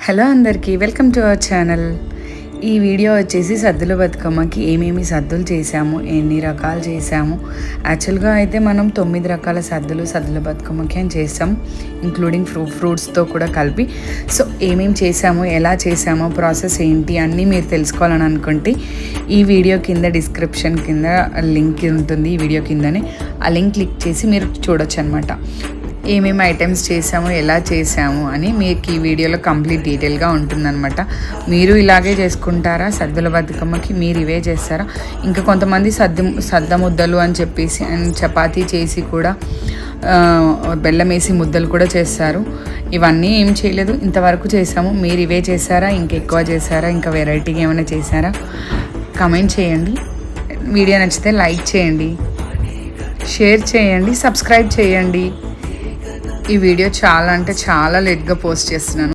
Hello అందరికీ welcome to our channel. ఈ video వచ్చేసి సద్దుల బతుకమ్మకి ఏమేమి సద్దులు చేసాము, ఎన్ని రకాలు చేసాము. యాక్చువల్గా అయితే మనం 9 రకాల సద్దుల బతుకమ్మకి అని చేసాం, ఇంక్లూడింగ్ ఫ్రూట్స్తో కూడా కలిపి. సో ఏమేమి చేసాము, ఎలా చేసామో, ప్రాసెస్ ఏంటి అన్నీ మీరు తెలుసుకోవాలని అనుకుంటే ఈ వీడియో కింద డిస్క్రిప్షన్ కింద లింక్ ఉంటుంది. ఈ వీడియో కిందనే ఆ లింక్ క్లిక్ చేసి మీరు చూడొచ్చు అనమాట. ఏమేమి ఐటమ్స్ చేసాము, ఎలా చేసాము అని మీకు ఈ వీడియోలో కంప్లీట్ డీటెయిల్గా ఉంటుందన్నమాట. మీరు ఇలాగే చేసుకుంటారా సద్దుల బతుకమ్మకి? మీరు ఇవే చేస్తారా? ఇంకా కొంతమంది సద్ద ముద్దలు అని చెప్పేసి చపాతీ చేసి కూడా బెల్లం వేసి ముద్దలు కూడా చేస్తారు. ఇవన్నీ ఏం చేయలేదు, ఇంతవరకు చేసాము. మీరు ఇవే చేశారా, ఇంకెక్కువ చేశారా, ఇంకా వెరైటీగా ఏమైనా చేశారా? కమెంట్ చేయండి. వీడియో నచ్చితే లైక్ చేయండి, షేర్ చేయండి, సబ్స్క్రైబ్ చేయండి. ఈ వీడియో చాలా అంటే చాలా లేట్గా పోస్ట్ చేస్తున్నాను.